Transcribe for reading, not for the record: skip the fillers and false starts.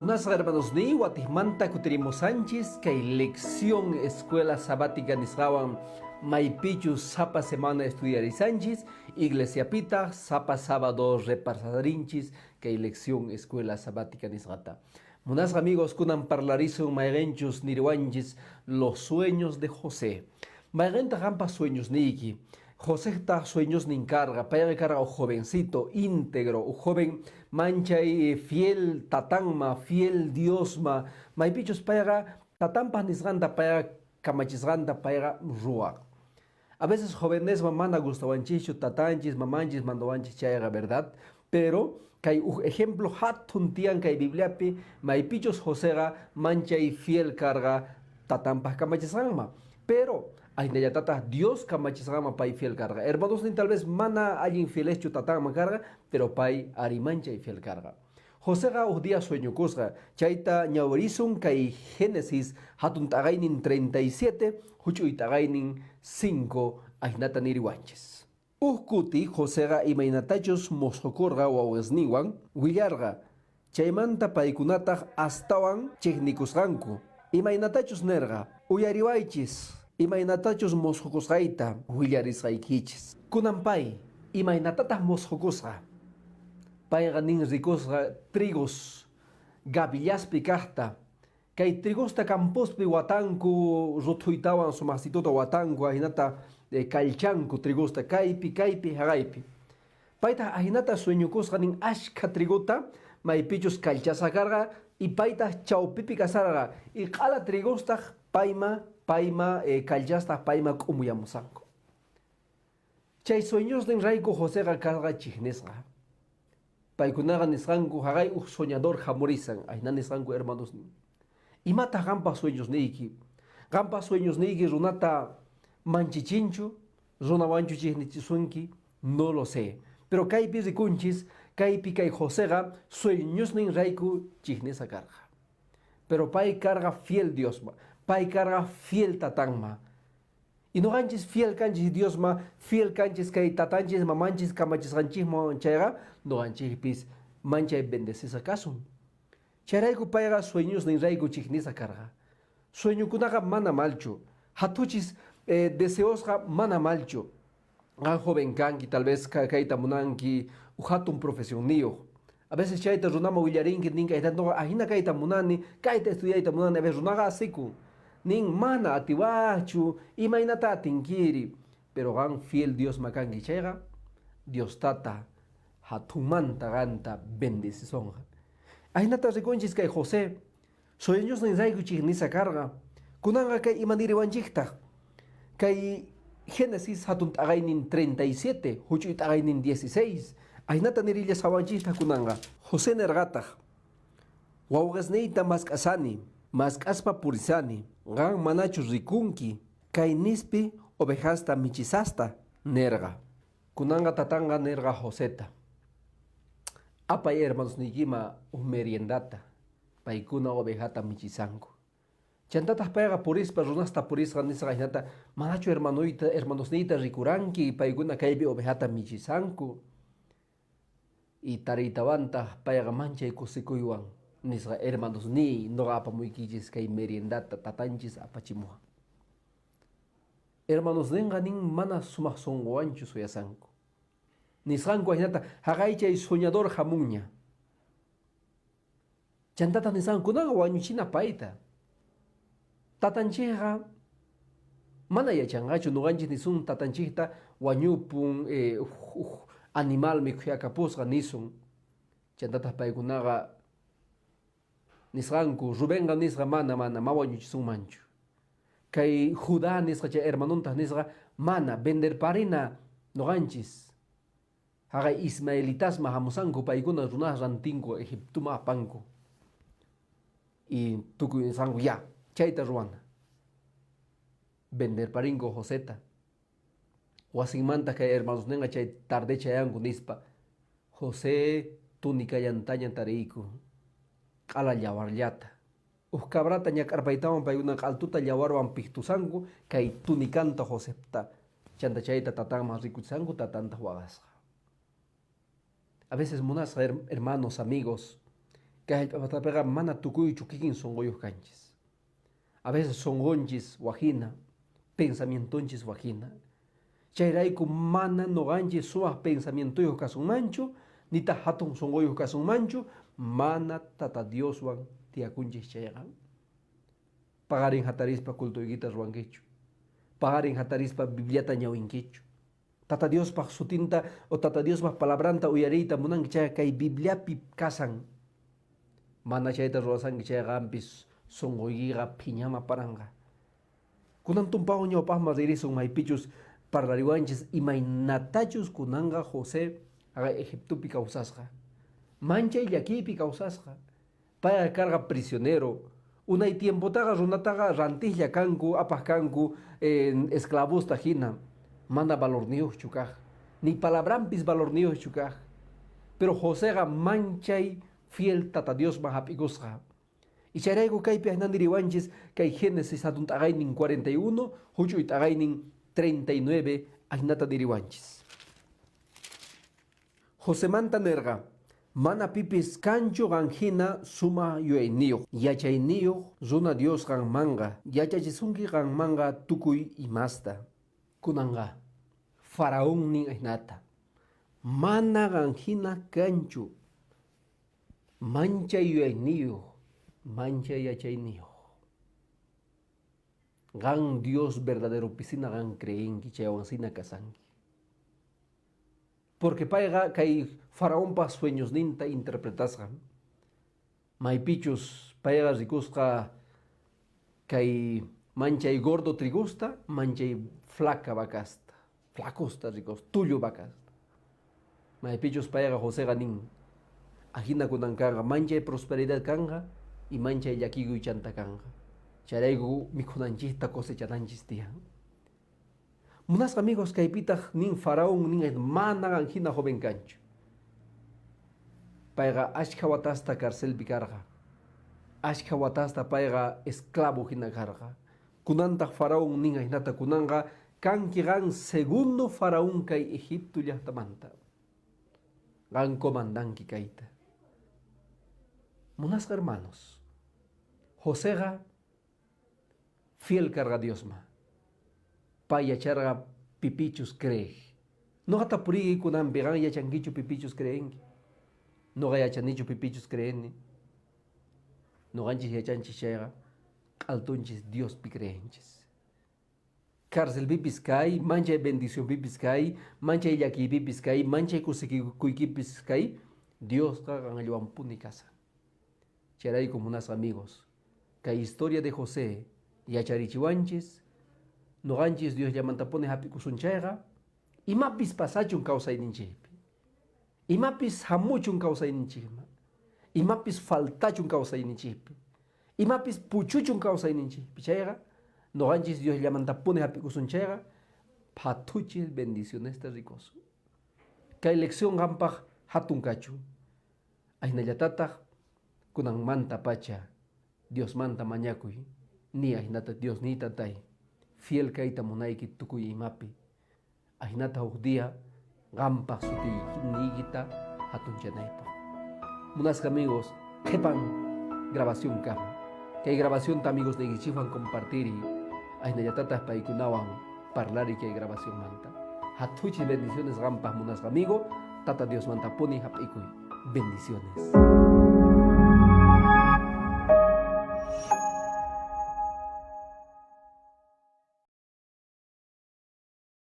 Unas hermanos ni Guatimanta Cuterimo Sánchez, que lección escuela sabática nisrawan Maipichu Sapa semana estudiar y Sánchez, Iglesia Pita, Sapa sábado repasarinchis, que lección escuela sabática nisrata. Munas amigos kunan parlarizo mairenchus nirwanchis los sueños de José. Mairenta rampa sueños niki. José está sueños ni encarga, para carga un jovencito íntegro, un joven mancha y fiel tatanma, fiel diosma, maipichos para tatampas nisganda para camachisganda para ruak. A veces jóvenes mamana gustabanchicho, tatanchis, mamanchis, mandoanchis chayra, ¿verdad? Pero hay un ejemplo hatun tian hay bibliapi, maipichos Joséga mancha y fiel carga tatampas camachisgama. Pero ay tata Dios kamachisgama pai fiel carga. Hermanos ni tal vez mana alguien fieles chutatama carga, pero pai arimancha y fiel carga. José ga día sueño kusga, chaita ñaurisun kai Génesis hatun tagainin 37, huchu itagainin 5 ainata niriwanches. Uhkuti José ga imainatachos moshokurga wawesniwan, willarga, chaymanta paikunata astawan chignikusganku. Imainatachos nerga, uyariwaichis. Imainatachos moshokusgaita, willarisgaikichis. Kunampai, imainatatas moshokusga. Paiga nin rikusga trigos, gavillaspi kahta. Kay trigosta campospi watanku, rutuitawan sumasituta watanku, ahinata kalchanku trigosta, kaipi, hagaipi. Paita ahinata sueñukusga nin ashka trigota, maipichos kalchasakarga, y paita chaupipi kasarga, y kala trigosta paima kalchasta paima kumuyamusanku. Chay sueños den raico José carga chihnesga. Paikunaga nisranku hagai soñador jamorizan, ayna nisranku hermanos ni. Y mata gampa sueños niki. Gampa sueños niki runata manchichinchu, runawanchu chihnichisunki, no lo sé. Pero kaipi rikunchis, kaipi kai Joséga, sueños nin raico chihnesa carga. Pero pai carga fiel Diosma. Pai carga fiel tatanma. Y no ganches fiel canchis Diosma, fiel canchis que tatanchis mamanchis camachis ganchis manchera, no ganchis pis mancha y bendeces acaso. Charaiku paiga sueños ni raiku chignisa carga. Sueño kunaga mana malcho. Hatuchis deseosga mana malcho. Gan joven kanki, tal vez kaita munanki, uhatun profesión niyo. A veces chaita runama willarinki ninka no ahina kaita munani, kaita estudiaita munani, a veces runaga asiku. Nin mana atiwachu, imainata tinkiri. Pero gan fiel Dios makangi chega, Dios tata, hatumanta ganta bendición. Ainata reconchis kay José, sueños ni raigu chignisa carga, kunanga kay imaniri wanchikta, kay Génesis hatun tagainin 37, huchu tagainin 16. Ainata nirilla sawanchista kunanga, José nergata, wawgasneita maskasani, maskaspa purisani, gan manachu rikunki, kay nispi ovejasta michisasta, nerga. Kunanga tatanga nerga Joseta. Apa hermanos nigima meriendata, paikuna ovejata michisanku. Chantatas pega purispa runasta purisga nisga hinata, manachu hermanos nita rikuranki, paikuna kaybi ovejata michisanku. Y taritawanta pega mancha y kusikuywan. Nisga hermanos ni no apa muy kichis kay meriendata tatanchis apachimuha. Hermanos nenga nin mana sumah songoanchu suyasanku. Nisganku ahinata hagaicha y soñador jamuña. Chantata nisganku naga wañuchina paita. Tatancheja mana yachangachu nuganchis nisun tatanchita wañupun animal mikuyakapusga nisun. Chantata paikunaga nisganku Rubenga nisga mana mawañuchisun manchu. Kay Judá nisga chay hermanuntas nisga mana vender parina noganchis. Haga Ismaelitas mahamusanku paikuna runah rantinku Egiptuma apanku. Y tuku nisganku ya, chayta ruana. Vender parinko Joseta. Wasimanta kay hermanos nenga chay tarde chayanku nispa. José tunika yantaña tariku. Ala yawarllata. Cabrata ñakarpaitawan paykuna altuta yawarwan pictusanku kay tunikanta Josepta. Chanta chayta tatama rikuchisanku tatanta wagasqa. A veces munas hermanos, amigos, kay pega mana tukuy chukikin songoyos canchis. A veces songonchis wajina, pensamientonchis wajina. Chayraiku mana noganchis suas pensamientoyos kasun mancho, nita hatun songoyos kasun mancho, mana tata Dioswan tiakunchis chayga. Pagarin hatarispa kultoyguita ruanquechu. Pagarin hatarispa bibliata ñawinquechu. Tata Dios pa sutinta o tata Dios pa palabranta uyarita munan chay kay Biblia pip kasan. Mana chayta ruasan chay gampis songoygiga piñama paranga. Kunan tumpao ñawpaj madirisun maypichus parlariwanchis imaynatachus kunanga José aga Egiptupi causasqa. Manchay llakipi causasqa. Paya carga prisionero. Unay tiempotaga runataga rantilla kanku, apaj kanku, esclavusta hina. Mana valor niuj chukaj. Ni palabrampis valor niuj chukaj. Pero Joséga manchay fiel tata Dios mahapikusqa. Y charaygo kaypi ahnandiriwanchis kay Génesis atuntagainin 41, huchu itagainin 39 ahnata diriwanchis. José manta nerga. Mana pipis kancho ganjina suma yueiniyo. Yachainiyo zuna Dios gan manga. Yachachisunki gan manga tukuy imasta. Kunanga. Faraón nin ahnata. Mana ganjina kancho. Mancha yueiniyo. Mancha yachainiyo. Gan Dios verdadero piscina gan creenki chayawansina kasanki. Porque paiga kay faraón pa sueños ninta interpretasga. Maipichus paiga rikusqa kay manchay gordo trigusta, manchay flaca vacasta. Flacosta ricos, tullo vacasta. Maipichus paiga José ganin. Ajina kunankanga manchay prosperidad kanga y manchay yakigu y chanta kanga. Charaygu mikunanchista cosechananchis tiyan. Munas amigos kaypitaq nin faraón nin mana ganjina joven cancho. Paiga ashka watasta carcelpi karga. Ashka watasta paiga esclavo hina karga. Kunantaq faraón nin ahnata kunanga kanki gan segundo faraón kay Egipto llaqtamanta. Gan comandanki kayta. Munas hermanos. Joséga fiel carga Dios ma. Paya charga pipichus cree. No hata purigi kunan began ya changuichu pipichus creen. No gaya chanichu pipichus creen. No ganchis ya chanchis chega. Altunchis Dios pi creenchis. Cárcel pipis kai, mancha bendición pipis kai, mancha yaki pipis kai, mancha kuiki pipis kai. Dios cagan ayuan puni casa. Charay como unas amigos. Que historia de José y acharichiwanchis. No ganchis Dios llamantapone hapikusunchayga. Y mapis pasachun causa ininchipi. Y mapis hamuchun causa ininchima. Y mapis faltachun causa ininchipi. Y mapis puchuchun causa ininchipi. Chayga. No ganchis Dios llamantapone hapikusunchayga. Patuchis bendiciones de ricoso. Que elección gampaj hatun kachu. Ainayatatag kunang manta pacha. Dios manta mañakuy. Ni ainata Dios ni tatay. Fiel kaita munaiki tukuy imapi. Ahinata dia gampa suti nigita hatun chanaipa. Munas amigos, kepan grabación kam. Que hay grabación ta amigos de Gichifan compartir y ahinayatatas paikunawan parlar y que hay grabación manta. Hatuchi bendiciones gampas munas amigo. Tata Dios manta poni hapikuy. Bendiciones.